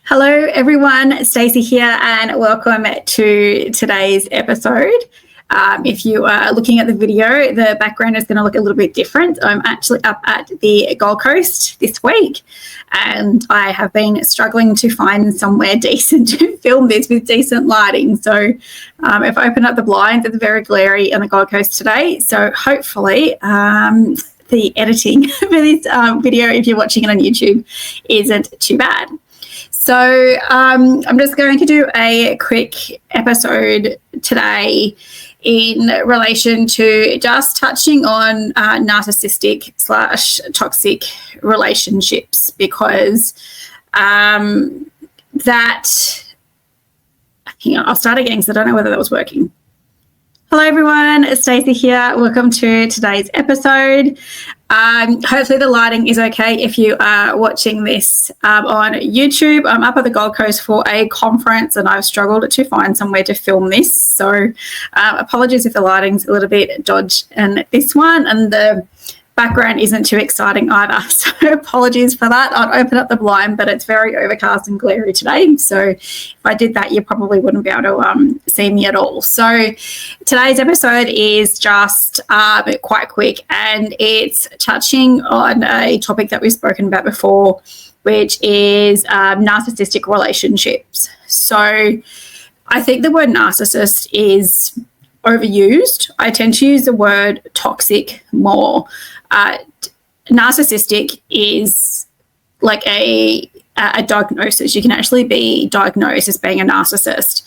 Hello, everyone. Stacey here, and welcome to today's episode. If you are looking at the video, the background is going to look a little bit different. I'm actually up at the Gold Coast this week, and I have been struggling to find somewhere decent to film this with decent lighting. So if I open up the blinds, it's very glary on the Gold Coast today. So hopefully the editing for this video, if you're watching it on YouTube, isn't too bad. So I'm just going to do a quick episode today in relation to just touching on narcissistic / toxic relationships, because I'll start again because I don't know whether that was working. Hello, everyone. It's Stacey here. Welcome to today's episode. Hopefully the lighting is okay if you are watching this on YouTube. I'm up at the Gold Coast for a conference and I've struggled to find somewhere to film this. So apologies if the lighting's a little bit dodgy in this one and the background isn't too exciting either. So apologies for that. I'll open up the blind, but it's very overcast and glary today. So if I did that, you probably wouldn't be able to see me at all. So today's episode is just quite quick, and it's touching on a topic that we've spoken about before, which is narcissistic relationships. So I think the word narcissist is overused. I tend to use the word toxic more. Narcissistic is like a diagnosis. You can actually be diagnosed as being a narcissist.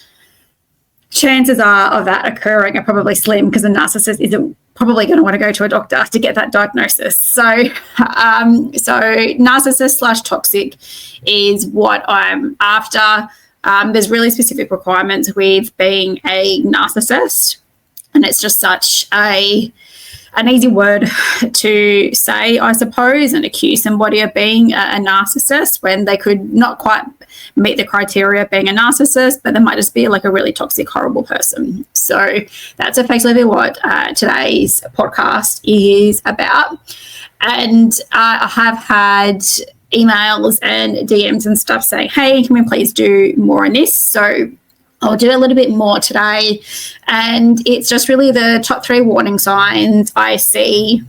Chances are of that occurring are probably slim, because a narcissist isn't probably going to want to go to a doctor to get that diagnosis. So narcissist / toxic is what I'm after. There's really specific requirements with being a narcissist, and it's just such an easy word to say, I suppose, and accuse somebody of being a narcissist when they could not quite meet the criteria of being a narcissist, but they might just be like a really toxic, horrible person. So that's effectively what today's podcast is about. And I have had emails and DMs and stuff saying, hey, can we please do more on this? So I'll do a little bit more today, and it's just really the top 3 warning signs I see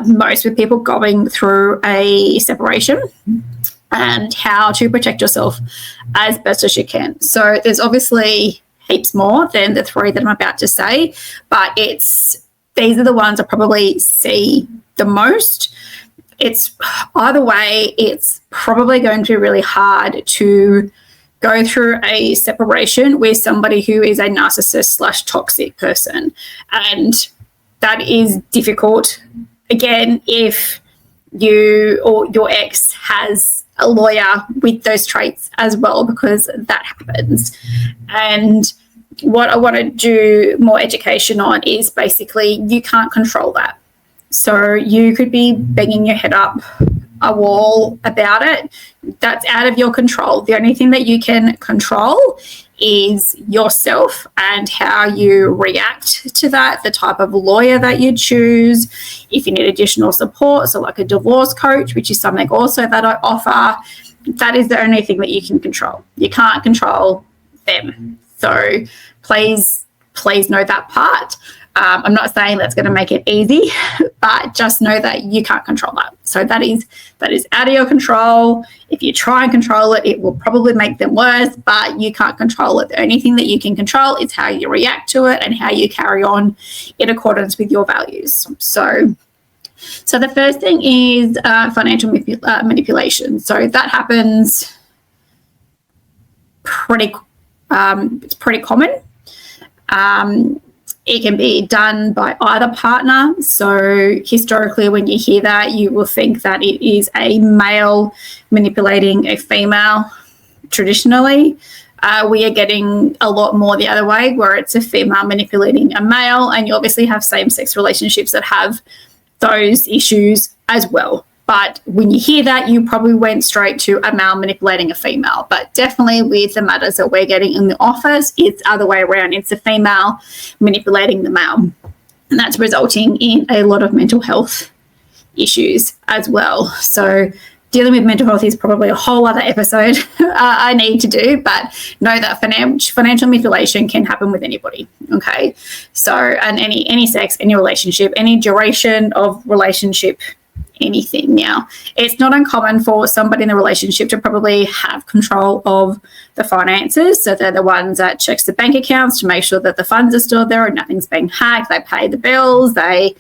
most with people going through a separation, and how to protect yourself as best as you can. So there's obviously heaps more than the 3 that I'm about to say, but these are the ones I probably see the most. It's either way, it's probably going to be really hard to go through a separation with somebody who is a narcissist / toxic person. And that is difficult, again, if you or your ex has a lawyer with those traits as well, because that happens. And what I want to do more education on is basically you can't control that. So you could be banging your head up a wall about it. That's out of your control. The only thing that you can control is yourself and how you react to that, the type of lawyer that you choose, if you need additional support, so like a divorce coach, which is something also that I offer. That is the only thing that you can control. You can't control them. So please know that part. I'm not saying that's going to make it easy, but just know that you can't control that. So that is out of your control. If you try and control it, it will probably make them worse, but you can't control it. The only thing that you can control is how you react to it and how you carry on in accordance with your values. So the first thing is financial manipulation. So that happens it's pretty common. It can be done by either partner. So historically, when you hear that, you will think that it is a male manipulating a female. Traditionally, we are getting a lot more the other way, where it's a female manipulating a male, and you obviously have same-sex relationships that have those issues as well. But when you hear that, you probably went straight to a male manipulating a female. But definitely with the matters that we're getting in the office, it's the other way around. It's the female manipulating the male. And that's resulting in a lot of mental health issues as well. So dealing with mental health is probably a whole other episode I need to do, but know that financial manipulation can happen with anybody, okay? So, and any sex, any relationship, any duration of relationship, anything. Now, it's not uncommon for somebody in the relationship to probably have control of the finances. So they're the ones that checks the bank accounts to make sure that the funds are still there and nothing's being hacked. They pay the bills, they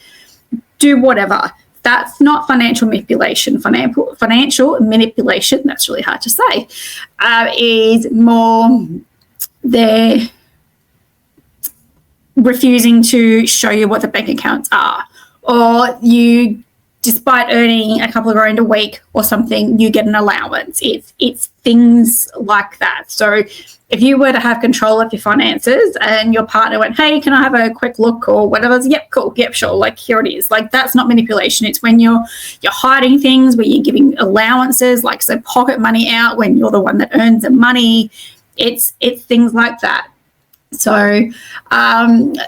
do whatever. That's not financial manipulation. Financial manipulation, that's really hard to say, is more they're refusing to show you what the bank accounts are, or you, despite earning a couple of grand a week or something, you get an allowance. It's things like that. So if you were to have control of your finances and your partner went, hey, can I have a quick look or whatever? Yep, cool. Yep, sure. Like, here it is. Like, that's not manipulation. It's when you're hiding things, where you're giving allowances, like, so pocket money out when you're the one that earns the money. It's things like that. So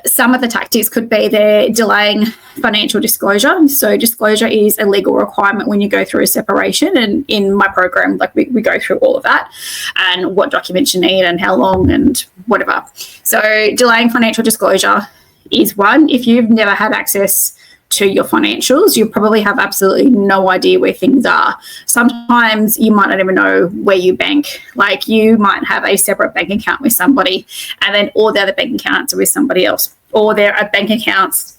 some of the tactics could be they're delaying financial disclosure. So disclosure is a legal requirement when you go through a separation. And in my program, like we go through all of that and what documents you need and how long and whatever. So delaying financial disclosure is one. If you've never had access to your financials, you probably have absolutely no idea where things are. Sometimes you might not even know where you bank. Like, you might have a separate bank account with somebody and then all the other bank accounts are with somebody else, or there are bank accounts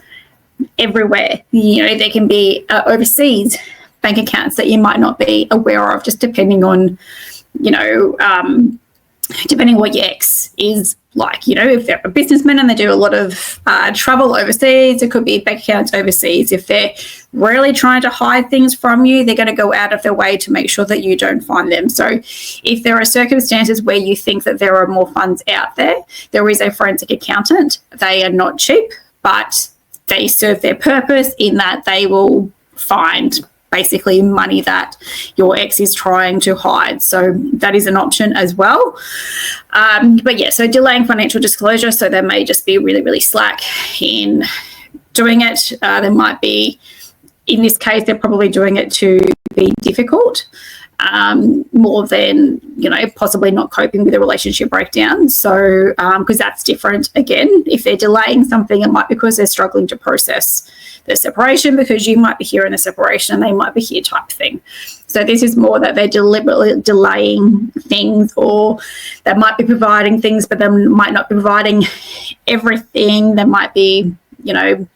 everywhere. You know, there can be overseas bank accounts that you might not be aware of, just depending on, you know, depending what your ex is like. You know, if they're a businessman and they do a lot of travel overseas, it could be bank accounts overseas. If they're really trying to hide things from you, they're going to go out of their way to make sure that you don't find them. So if there are circumstances where you think that there are more funds out there, there is a forensic accountant. They are not cheap, but they serve their purpose in that they will find basically money that your ex is trying to hide. So that is an option as well. But yeah, so delaying financial disclosure. So they may just be really, really slack in doing it. There might be, in this case, they're probably doing it to be difficult, more than, you know, possibly not coping with a relationship breakdown. So because that's different. Again, if they're delaying something, it might be because they're struggling to process the separation, because you might be here in the separation and they might be here type thing. So this is more that they're deliberately delaying things, or they might be providing things, but they might not be providing everything. They might be, you know,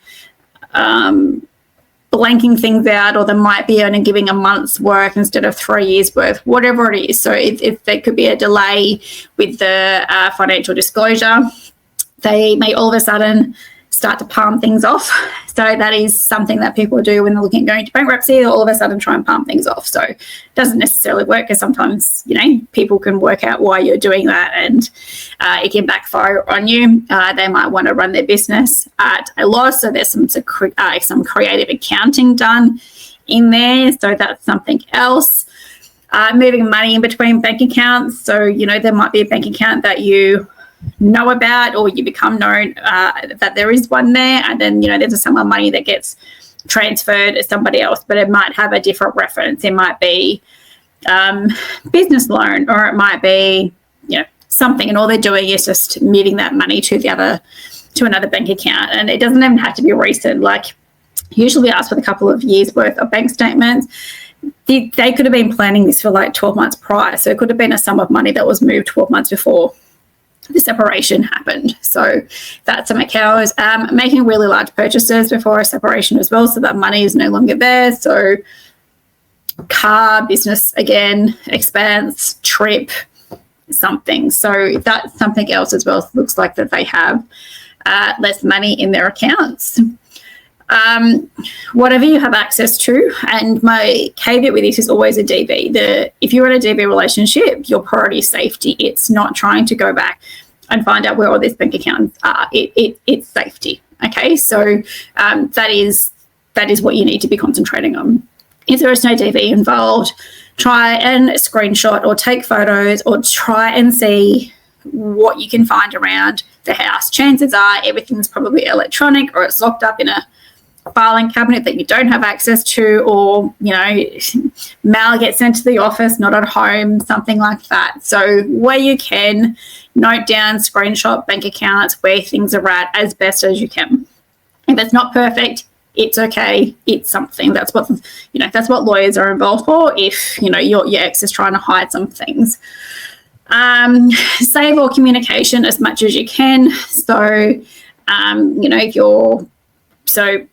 blanking things out, or they might be only giving a month's work instead of 3 years worth, whatever it is. So if there could be a delay with the financial disclosure, they may all of a sudden start to palm things off. So that is something that people do when they're looking at going to bankruptcy. They'll all of a sudden try and palm things off. So it doesn't necessarily work, because sometimes, you know, people can work out why you're doing that, and it can backfire on you. They might want to run their business at a loss. So there's some creative accounting done in there. So that's something else. Moving money in between bank accounts. So, you know, there might be a bank account that you know about, or you become known that there is one there, and then, you know, there's a sum of money that gets transferred to somebody else, but it might have a different reference. It might be business loan, or it might be, you know, something, and all they're doing is just moving that money to another bank account. And it doesn't even have to be recent. Like, usually ask for a couple of years worth of bank statements. They could have been planning this for like 12 months prior, so it could have been a sum of money that was moved 12 months before the separation happened. So that's something else. Making really large purchases before a separation as well, so that money is no longer there. So car, business, again, expense, trip, something. So that's something else as well. It looks like that they have less money in their accounts. Whatever you have access to, and my caveat with this is always a DV. If you're in a DV relationship, your priority is safety. It's not trying to go back and find out where all these bank accounts are. It's safety. Okay, so that is what you need to be concentrating on. If there is no DV involved, try and screenshot or take photos, or try and see what you can find around the house. Chances are everything's probably electronic, or it's locked up in a filing cabinet that you don't have access to, or, mail gets sent to the office, not at home, something like that. So where you can, note down, screenshot bank accounts, where things are at as best as you can. If it's not perfect, it's okay. It's something. That's what lawyers are involved for. If your ex is trying to hide some things, save all communication as much as you can. So,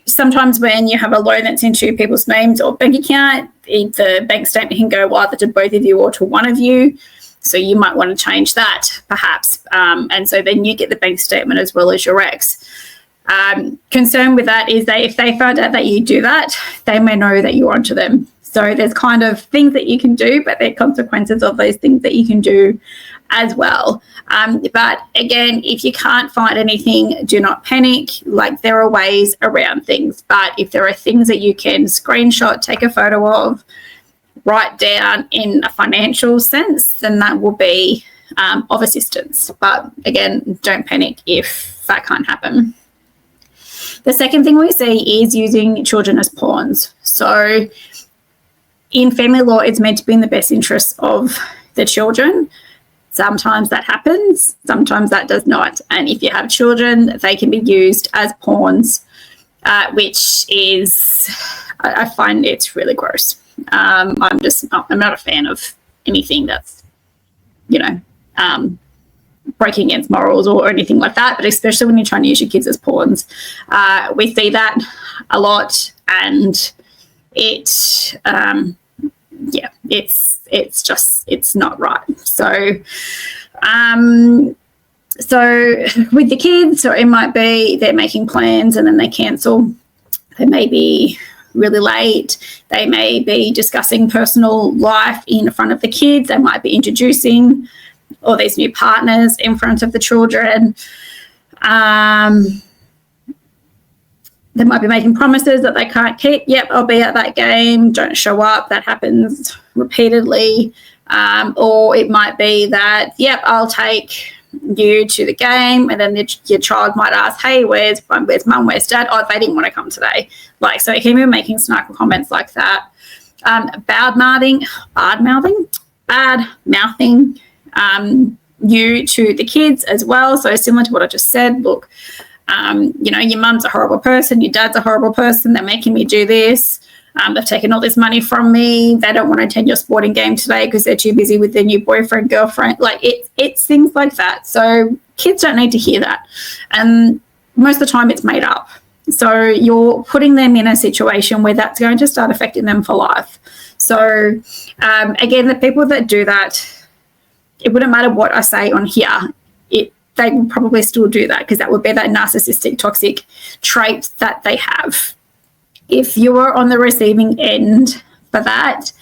sometimes when you have a loan that's in two people's names or bank account, the bank statement can go either to both of you or to one of you. So you might want to change that, perhaps. And so then you get the bank statement as well as your ex. Concern with that is that if they find out that you do that, they may know that you're onto them. So there's kind of things that you can do, but there are consequences of those things that you can do as well. But again, if you can't find anything, do not panic. Like, there are ways around things. But if there are things that you can screenshot, take a photo of, write down in a financial sense, then that will be of assistance. But again, don't panic if that can't happen. The second thing we see is using children as pawns. So in family law, it's meant to be in the best interests of the children. Sometimes that happens, sometimes that does not. And if you have children, they can be used as pawns, which is, I find it's really gross. I'm not a fan of anything that's, breaking against morals or anything like that, but especially when you're trying to use your kids as pawns. We see that a lot, and it's not right. So with the kids, so it might be they're making plans and then they cancel. They may be really late. They may be discussing personal life in front of the kids. They might be introducing all these new partners in front of the children. They might be making promises that they can't keep. Yep, I'll be at that game. Don't show up. That happens repeatedly. Or it might be that, yep, I'll take you to the game, and then your child might ask, hey, where's mum, where's dad? Oh, they didn't want to come today. So he can be making snarky comments like that. Bad mouthing you to the kids as well. So similar to what I just said, look, your mum's a horrible person, your dad's a horrible person, they're making me do this. They've taken all this money from me. They don't want to attend your sporting game today because they're too busy with their new boyfriend, girlfriend. It's things like that. So kids don't need to hear that. And most of the time it's made up. So you're putting them in a situation where that's going to start affecting them for life. So again, the people that do that, it wouldn't matter what I say on here. They will probably still do that because that would be that narcissistic, toxic trait that they have. If you are on the receiving end for that,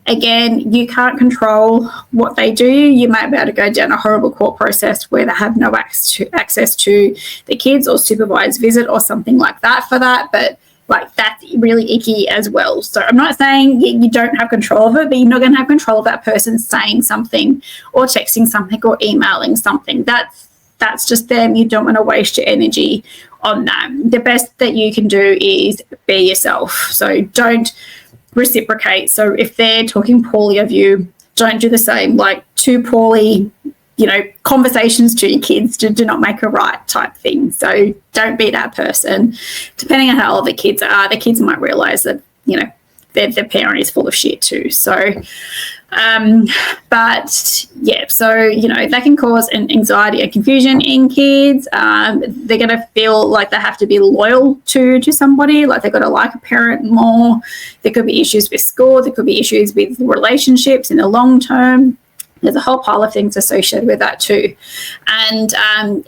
again, you can't control what they do. You might be able to go down a horrible court process where they have no access to the kids or supervised visit or something like that for that. But that's really icky as well. So I'm not saying you don't have control of it, but you're not going to have control of that person saying something or texting something or emailing something. That's just them. You don't want to waste your energy on that. The best that you can do is be yourself. So don't reciprocate. So if they're talking poorly of you, don't do the same. Too poorly, conversations to your kids do not make a right type thing. So don't be that person. Depending on how old the kids are, the kids might realise that, their parent is full of shit too. So, that can cause an anxiety and confusion in kids. They're going to feel like they have to be loyal to somebody, like they've got to like a parent more. There could be issues with school. There could be issues with relationships in the long term. There's a whole pile of things associated with that too. And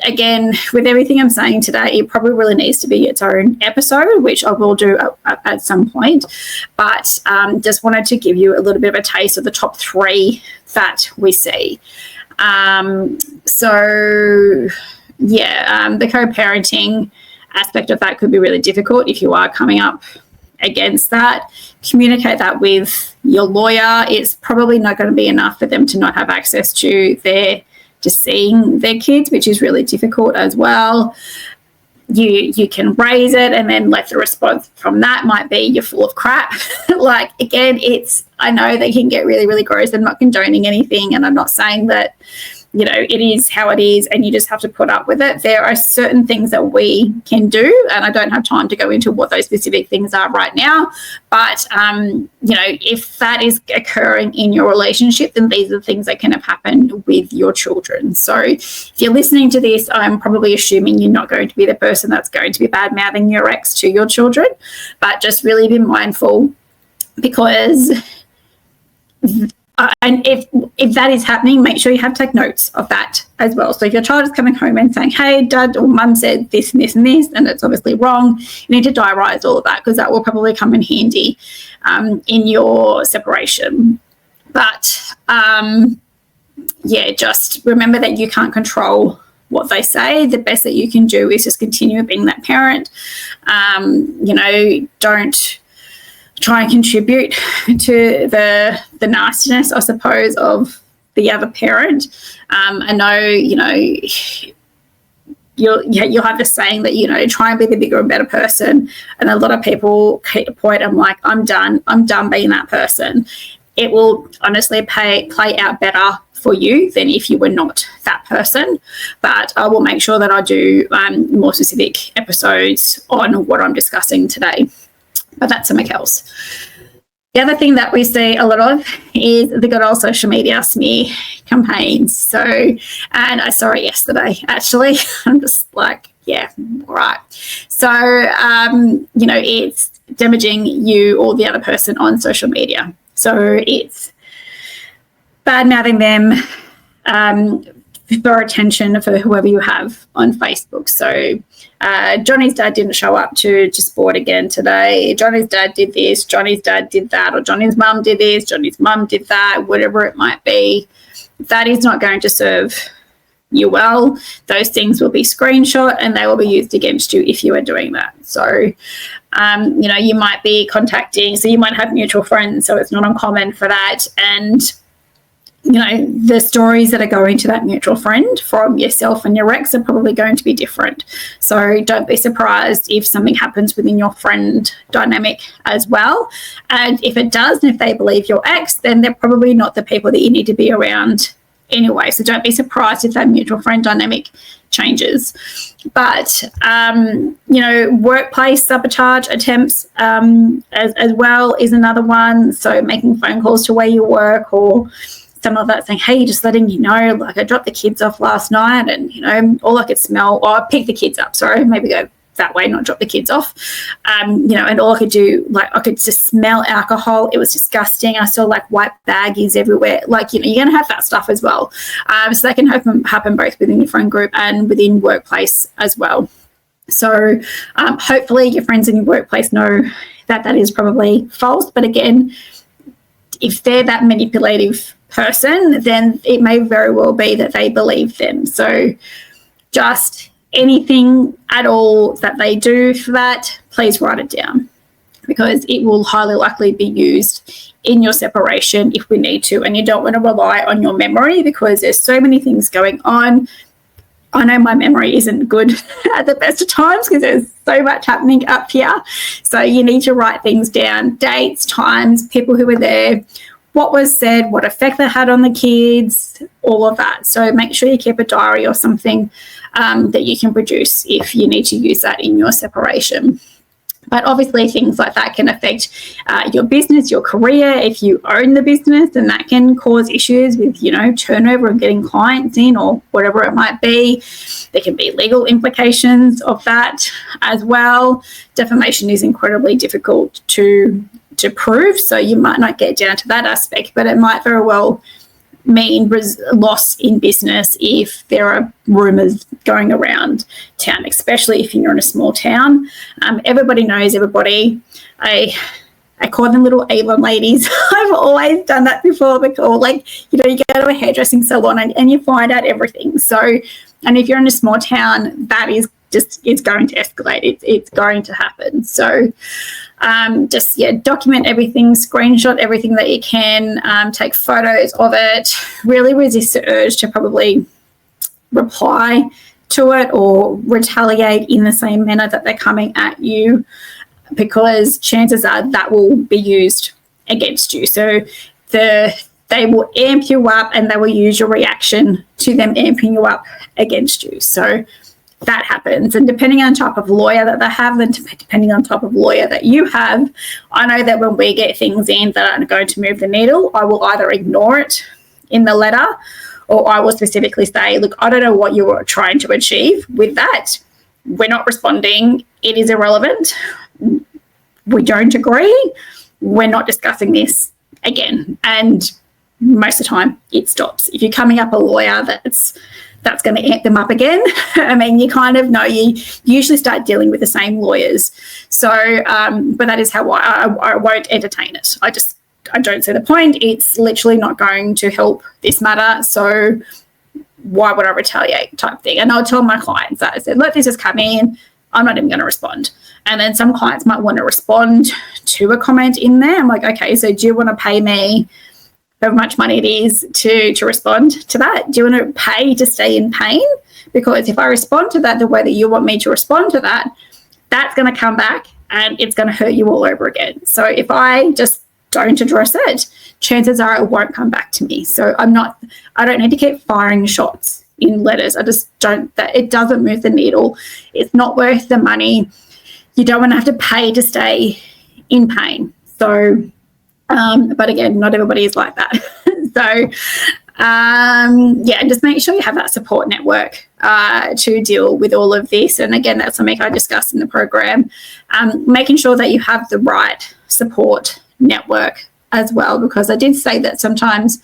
again, with everything I'm saying today, it probably really needs to be its own episode, which I will do at some point. But just wanted to give you a little bit of a taste of the top 3 that we see. The co-parenting aspect of that could be really difficult if you are coming up against that. Communicate that with your lawyer. It's probably not going to be enough for them to not have access to seeing their kids, which is really difficult as well. you can raise it, and then let the response from that might be you're full of crap. Like, again, I know they can get really, really gross. I'm not condoning anything, and I'm not saying that, it is how it is and you just have to put up with it. There are certain things that we can do, and I don't have time to go into what those specific things are right now. But, if that is occurring in your relationship, then these are the things that can have happened with your children. So if you're listening to this, I'm probably assuming you're not going to be the person that's going to be bad-mouthing your ex to your children, but just really be mindful, because and if that is happening, make sure you take notes of that as well. So if your child is coming home and saying, hey, dad or mum said this and this and this, and it's obviously wrong, you need to diarise all of that, because that will probably come in handy in your separation. But, just remember that you can't control what they say. The best that you can do is just continue being that parent. Don't try and contribute to the nastiness, I suppose, of the other parent. I know, you'll have the saying that, try and be the bigger and better person. And a lot of people hit a point, I'm like, I'm done being that person. It will honestly play out better for you than if you were not that person. But I will make sure that I do more specific episodes on what I'm discussing today. But that's something else. The other thing that we see a lot of is the good old social media smear campaigns. So, and I saw it yesterday, actually. I'm just like, yeah, all right. So, it's damaging you or the other person on social media. So it's bad-mouthing them for attention for whoever you have on Facebook. So Johnny's dad didn't show up to sport again today. Johnny's dad did this. Johnny's dad did that. Or Johnny's mum did this. Johnny's mum did that. Whatever it might be. That is not going to serve you well. Those things will be screenshot and they will be used against you if you are doing that. So, you might be contacting, so you might have mutual friends, so it's not uncommon for that. And the stories that are going to that mutual friend from yourself and your ex are probably going to be different. So don't be surprised if something happens within your friend dynamic as well. And if it does, and if they believe your ex, then they're probably not the people that you need to be around anyway. So don't be surprised if that mutual friend dynamic changes. But, workplace sabotage attempts as well is another one. So making phone calls to where you work, or some of that saying, hey, just letting you know, like I dropped the kids off last night and, all I could smell, or I picked the kids up, sorry, maybe go that way, not drop the kids off, and all I could do, like I could just smell alcohol. It was disgusting. I saw like white baggies everywhere. Like, you're going to have that stuff as well. So that can happen both within your friend group and within workplace as well. So hopefully your friends in your workplace know that is probably false. But again, if they're that manipulative person, then it may very well be that they believe them. So just anything at all that they do for that, please write it down, because it will highly likely be used in your separation if we need to. And you don't want to rely on your memory, because there's so many things going on. I know my memory isn't good at the best of times because there's so much happening up here. So you need to write things down, dates, times, people who were there, what was said, what effect that had on the kids, all of that. So make sure you keep a diary or something that you can produce if you need to use that in your separation. But obviously things like that can affect your business, your career, if you own the business, and that can cause issues with, turnover and getting clients in or whatever it might be. There can be legal implications of that as well. Defamation is incredibly difficult to prove, so you might not get down to that aspect, but it might very well mean loss in business if there are rumours going around town, especially if you're in a small town. Everybody knows everybody. I call them little Avon ladies. I've always done that before, because you go to a hairdressing salon and you find out everything. So, and if you're in a small town, that is just, it's going to escalate. It's going to happen. So document everything, screenshot everything that you can, take photos of it. Really resist the urge to probably reply to it or retaliate in the same manner that they're coming at you, because chances are that will be used against you. So they will amp you up, and they will use your reaction to them amping you up against you. So that happens. And depending on the type of lawyer that they have, and depending on the type of lawyer that you have, I know that when we get things in that are going to move the needle, I will either ignore it in the letter, or I will specifically say, look, I don't know what you were trying to achieve with that. We're not responding. It is irrelevant. We don't agree. We're not discussing this again. And most of the time it stops. If you're coming up a lawyer that's going to amp them up again, I mean, you kind of know, you usually start dealing with the same lawyers. So, but that is how I won't entertain it. I don't see the point. It's literally not going to help this matter. So why would I retaliate type thing? And I'll tell my clients that. I said, look, this has come in. I'm not even going to respond. And then some clients might want to respond to a comment in there. I'm like, okay, so do you want to pay me how much money it is to respond to that? Do you want to pay to stay in pain? Because if I respond to that the way that you want me to respond to that, that's going to come back and it's going to hurt you all over again. So if I just don't address it, chances are it won't come back to me. So I don't need to keep firing shots in letters. I just don't, that it doesn't move the needle. It's not worth the money. You don't want to have to pay to stay in pain. So, but again, not everybody is like that. So, yeah, just make sure you have that support network to deal with all of this. And again, that's something I discussed in the program, making sure that you have the right support network as well, because I did say that sometimes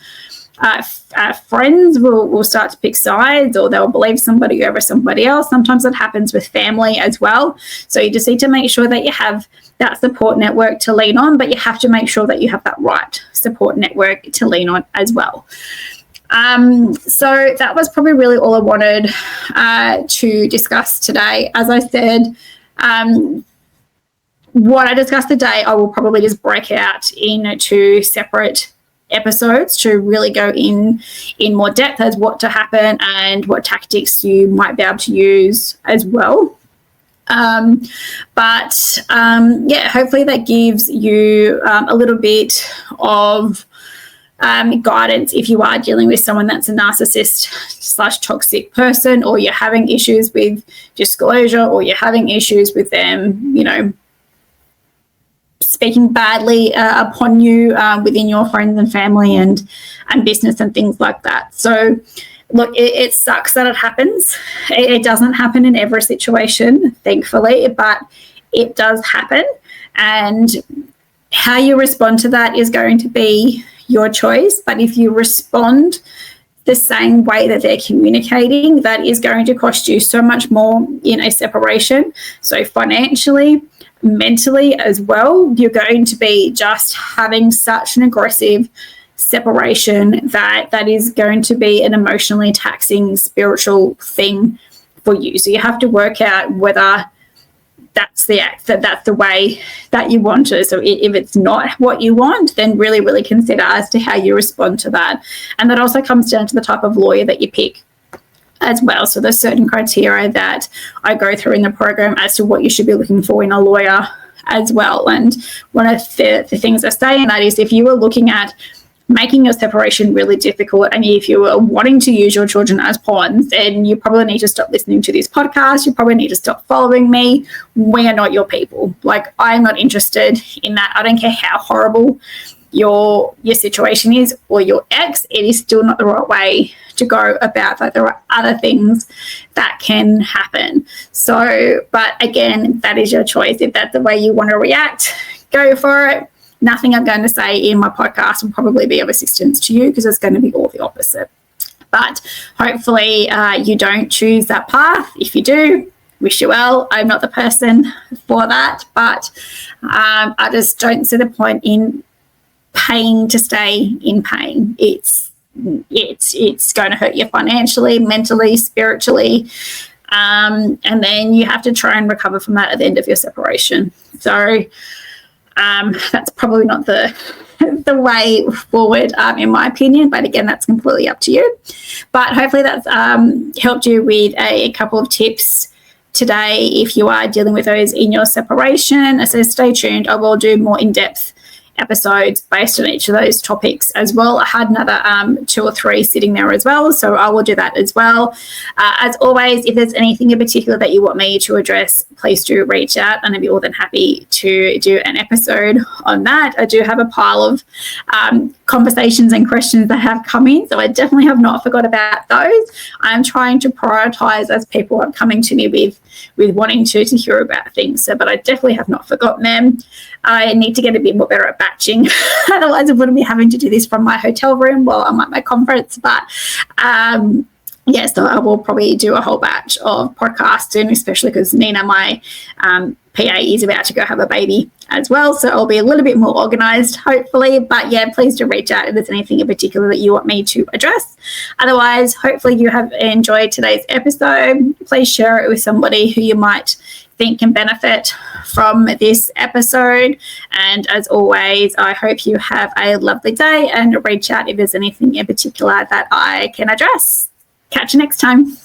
friends will start to pick sides, or they'll believe somebody over somebody else. Sometimes it happens with family as well. So you just need to make sure that you have that support network to lean on, but you have to make sure that you have that right support network to lean on as well. So that was probably really all I wanted to discuss today. As I said, what I discussed today, I will probably just break out into separate episodes to really go in more depth as what to happen and what tactics you might be able to use as well. Yeah, hopefully that gives you a little bit of guidance if you are dealing with someone that's a narcissist / toxic person, or you're having issues with disclosure, or you're having issues with them, speaking badly upon you within your friends and family and business and things like that. So look, it sucks that it happens. It doesn't happen in every situation, thankfully, but it does happen. And how you respond to that is going to be your choice. But if you respond the same way that they're communicating, that is going to cost you so much more in a separation. So financially, mentally as well, you're going to be just having such an aggressive separation that is going to be an emotionally taxing spiritual thing for you. So you have to work out whether that's the way that you want it. So if it's not what you want, then really, really consider as to how you respond to that. And that also comes down to the type of lawyer that you pick as well. So there's certain criteria that I go through in the program as to what you should be looking for in a lawyer as well. And one of the things I say in that is, if you were looking at making your separation really difficult, and if you were wanting to use your children as pawns, then you probably need to stop listening to this podcast. You probably need to stop following me. We are not your people. Like, I'm not interested in that. I don't care how horrible your situation is, or your ex, it is still not the right way to go about that. There are other things that can happen. So, but again, that is your choice. If that's the way you want to react, go for it. Nothing I'm going to say in my podcast will probably be of assistance to you, because it's going to be all the opposite. But hopefully you don't choose that path. If you do, wish you well. I'm not the person for that, but I just don't see the point in paying to stay in pain. It's going to hurt you financially, mentally, spiritually, and then you have to try and recover from that at the end of your separation. So that's probably not the the way forward, in my opinion. But again, that's completely up to you. But hopefully that's helped you with a couple of tips today if you are dealing with those in your separation. So stay tuned. I will do more in-depth episodes based on each of those topics as well. I had another 2 or 3 sitting there as well, so I will do that as well. As always, if there's anything in particular that you want me to address, please do reach out, and I'd be more than happy to do an episode on that. I do have a pile of conversations and questions that have come in, so I definitely have not forgot about those. I'm trying to prioritize as people are coming to me with wanting to hear about things, but I definitely have not forgotten them. I need to get a bit more better at batching. Otherwise, I wouldn't be having to do this from my hotel room while I'm at my conference. But so I will probably do a whole batch of podcasts soon, especially because Nina, my PA, is about to go have a baby as well. So I'll be a little bit more organised, hopefully. But yeah, please do reach out if there's anything in particular that you want me to address. Otherwise, hopefully you have enjoyed today's episode. Please share it with somebody who you might think can benefit from this episode. And as always, I hope you have a lovely day, and reach out if there's anything in particular that I can address. Catch you next time.